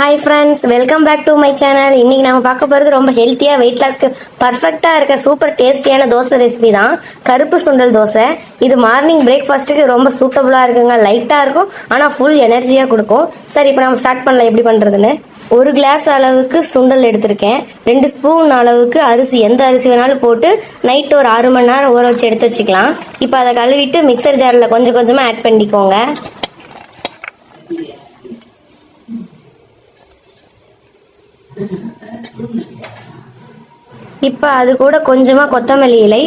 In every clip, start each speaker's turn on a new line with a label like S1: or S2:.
S1: Hi friends, welcome back to my channel. இன்னைக்கு நம்ம பார்க்க போகிறது ரொம்ப ஹெல்த்தியாக வெயிட் லாஸ்க்கு பர்ஃபெக்டாக இருக்க சூப்பர் டேஸ்டியான தோசை ரெசிபி தான். கருப்பு சுண்டல் தோசை. இது மார்னிங் பிரேக்ஃபாஸ்ட்டுக்கு ரொம்ப சூட்டபுளாக இருக்குங்க. லைட்டாக இருக்கும், ஆனால் ஃபுல் எனர்ஜியாக கொடுக்கும். சரி, இப்போ நம்ம ஸ்டார்ட் பண்ணலாம் எப்படி பண்ணுறதுன்னு. ஒரு கிளாஸ் அளவுக்கு சுண்டல் எடுத்திருக்கேன். 2 ஸ்பூன் அளவுக்கு அரிசி, எந்த அரிசி வேணாலும் போட்டு நைட்டு ஒரு 6 மணி நேரம் ஊற வச்சு எடுத்து வச்சுக்கலாம். இப்போ அதை கழுவிட்டு மிக்சர் ஜாரில் கொஞ்சம் கொஞ்சமாக ஆட் பண்ணிக்கோங்க. இப்போ அது கூட கொஞ்சமாக கொத்தமல்லி இலை,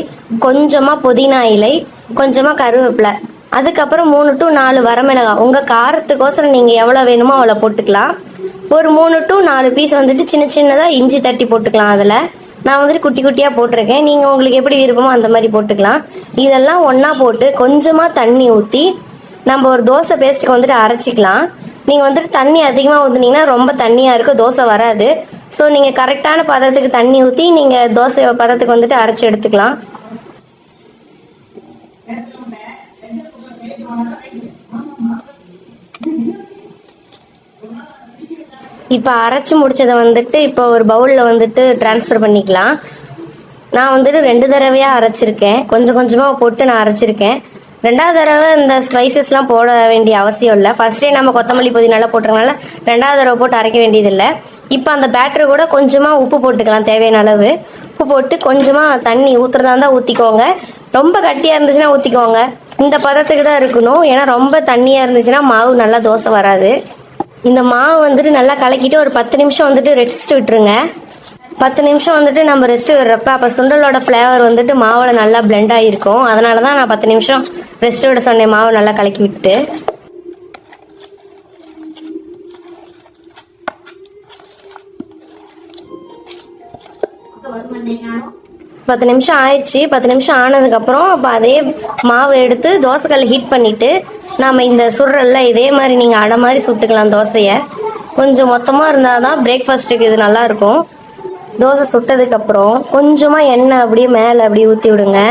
S1: கொஞ்சமாக புதினா இலை, கொஞ்சமாக கருவேப்பிலை, அதுக்கப்புறம் 3 to 4 வரமிளகாய். உங்கள் காரத்துக்கோசரம் நீங்கள் எவ்வளோ வேணுமோ அவ்வளோ போட்டுக்கலாம். ஒரு 3 to 4 பீஸ் வந்துட்டு சின்ன சின்னதாக இஞ்சி தட்டி போட்டுக்கலாம். அதில் நான் வந்துட்டு குட்டி குட்டியாக போட்டிருக்கேன். நீங்கள் உங்களுக்கு எப்படி விருப்பமோ அந்த மாதிரி போட்டுக்கலாம். இதெல்லாம் ஒன்றா போட்டு கொஞ்சமாக தண்ணி ஊற்றி நம்ம ஒரு தோசை பேஸ்ட்டுக்கு வந்துட்டு அரைச்சிக்கலாம். நீங்கள் வந்துட்டு தண்ணி அதிகமாக ஊற்றுனீங்கன்னா ரொம்ப தண்ணியாக இருக்கும், தோசை வராது. ஸோ நீங்கள் கரெக்டான பதத்துக்கு தண்ணி ஊற்றி நீங்கள் தோசை பதத்துக்கு வந்துட்டு அரைச்சி எடுத்துக்கலாம். இப்போ அரைச்சி முடிச்சதை வந்துட்டு இப்போ ஒரு பவுலில் வந்துட்டு ட்ரான்ஸ்ஃபர் பண்ணிக்கலாம். நான் வந்துட்டு 2 தடவையாக அரைச்சிருக்கேன். கொஞ்சம் கொஞ்சமாக போட்டு நான் அரைச்சிருக்கேன். 2வது தடவை இந்த ஸ்பைசஸ்லாம் போட வேண்டிய அவசியம் இல்லை. ஃபர்ஸ்டே நம்ம கொத்தமல்லி புதினாலாம் போட்டுறதுனால 2வது தடவை போட்டு அரைக்க வேண்டியதில்லை. இப்போ அந்த பேட்டரு கூட கொஞ்சமாக உப்பு போட்டுக்கலாம், தேவையான அளவு உப்பு போட்டு கொஞ்சமாக தண்ணி ஊற்றுறதா இருந்தால் ஊற்றிக்கோங்க. ரொம்ப கட்டியாக இருந்துச்சுன்னா ஊற்றிக்கோங்க. இந்த பதத்துக்கு தான் இருக்கணும், ஏன்னா ரொம்ப தண்ணியாக இருந்துச்சுன்னா மாவு நல்லா தோசை வராது. இந்த மாவு வந்துட்டு நல்லா கலக்கிட்டு ஒரு 10 நிமிஷம் வந்துட்டு ரெஸ்ட் விட்டுருங்க. 10 நிமிஷம் வந்துட்டு நம்ம ரெஸ்ட் விடுறப்ப அப்போ சுண்டலோட ஃப்ளேவர் வந்துட்டு மாவில் நல்லா பிளெண்ட் ஆகிருக்கும். அதனால தான் நான் 10 நிமிஷம் ரெஸ்ட் விட சொன்னேன், மாவு நல்லா கலக்கி விட்டு. பத்து நிமிஷம் ஆயிடுச்சு. 10 நிமிஷம் ஆனதுக்கப்புறம் அப்போ அதே மாவு எடுத்து தோசைக்கல் ஹீட் பண்ணிவிட்டு நாம் இந்த சுடுறல்ல இதே மாதிரி நீங்கள் அடை மாதிரி சுட்டுக்கலாம். தோசையை கொஞ்சம் மொத்தமாக இருந்தால் தான் பிரேக்ஃபாஸ்ட்டுக்கு இது நல்லாயிருக்கும். தோசை சுட்டதுக்கப்புறம் கொஞ்சமாக எண்ணெய் அப்படியே மேலே அப்படியே ஊற்றி விடுங்க.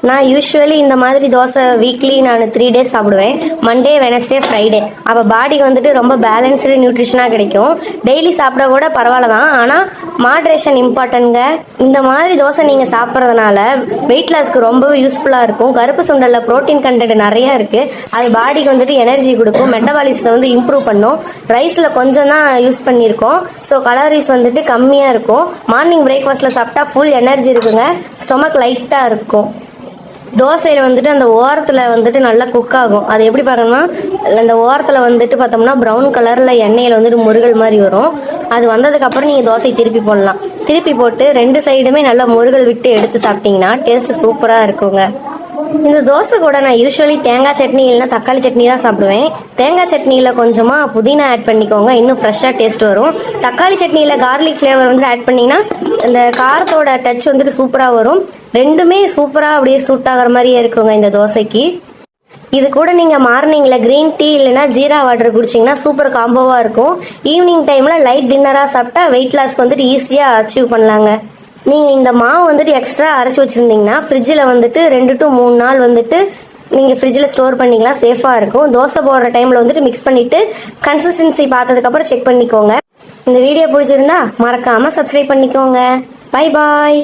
S1: நான் யூஸ்வலி இந்த மாதிரி தோசை வீக்லி நான் 3 days சாப்பிடுவேன். Monday, Wednesday, Friday. அப்போ பாடிக்கு வந்துட்டு ரொம்ப பேலன்ஸ்டு நியூட்ரிஷனாக கிடைக்கும். டெய்லி சாப்பிட கூட பரவாயில்ல தான், ஆனால் மாட்ரேஷன் இம்பார்ட்டன்ங்க. இந்த மாதிரி தோசை நீங்கள் சாப்பிட்றதுனால வெயிட் லாஸ்க்கு ரொம்பவே யூஸ்ஃபுல்லாக இருக்கும். கருப்பு சுண்டலில் ப்ரோட்டீன் கண்டென்ட் நிறையா இருக்குது. அது பாடிக்கு வந்துட்டு எனர்ஜி கொடுக்கும், மெட்டபாலிசத்தை வந்து இம்ப்ரூவ் பண்ணும். ரைஸில் கொஞ்சம் தான் யூஸ் பண்ணியிருக்கோம், ஸோ கலோரிஸ் வந்துட்டு கம்மியாக இருக்கும். மார்னிங் பிரேக்ஃபாஸ்ட்டில் சாப்பிட்டா ஃபுல் எனர்ஜி இருக்குங்க, ஸ்டொமக் லைட்டாக இருக்கும். தோசையில் வந்துட்டு அந்த ஓரத்தில் வந்துட்டு நல்லா குக் ஆகும். அது எப்படி பார்க்கணும்னா, அந்த ஓரத்தில் வந்துட்டு பார்த்தோம்னா ப்ரௌன் கலரில் எண்ணெயில் வந்துட்டு முருகல் மாதிரி வரும். அது வந்ததுக்கப்புறம் நீங்கள் தோசை திருப்பி போடலாம். திருப்பி போட்டு 2 சைடுமே நல்லா முருகல் விட்டு எடுத்து சாப்பிட்டிங்கன்னா டேஸ்ட்டு சூப்பராக இருக்குங்க. இந்த தோசை கூட நான் யூஸ்வலி தேங்காய் சட்னி இல்லைனா தக்காளி சட்னி தான் சாப்பிடுவேன். தேங்காய் சட்னியில் கொஞ்சமாக புதினா ஆட் பண்ணிக்கோங்க, இன்னும் ஃப்ரெஷ்ஷாக டேஸ்ட் வரும். தக்காளி சட்னியில் கார்லிக் ஃப்ளேவர் வந்துட்டு ஆட் பண்ணிங்கன்னா இந்த காரத்தோட டச் வந்துட்டு சூப்பராக வரும். ரெண்டுமே சூப்பராக அப்படியே சூட் ஆகிற மாதிரியே இருக்குங்க இந்த தோசைக்கு. இது கூட நீங்கள் மார்னிங்கில் க்ரீன் டீ இல்லைனா ஜீரா வாட்டர் குடிச்சிங்கன்னா சூப்பர் காம்போவாக இருக்கும். ஈவினிங் டைமில் லைட் டின்னராக சாப்பிட்டா வெயிட் லாஸ்க்கு வந்துட்டு ஈஸியாக அச்சீவ் பண்ணலாங்க. நீங்கள் இந்த மாவு வந்துட்டு எக்ஸ்ட்ரா அரைச்சி வச்சுருந்தீங்கன்னா ஃப்ரிட்ஜில் வந்துட்டு 2 to 3 நாள் வந்துட்டு நீங்கள் ஃப்ரிட்ஜில் ஸ்டோர் பண்ணிக்கலாம், சேஃபாக இருக்கும். தோசை போடுற டைமில் வந்துட்டு மிக்ஸ் பண்ணிவிட்டு கன்சிஸ்டன்சி பார்த்ததுக்கப்புறம் செக் பண்ணிக்கோங்க. இந்த வீடியோ பிடிச்சிருந்தா மறக்காமல் சப்ஸ்கிரைப் பண்ணிக்கோங்க. Bye bye.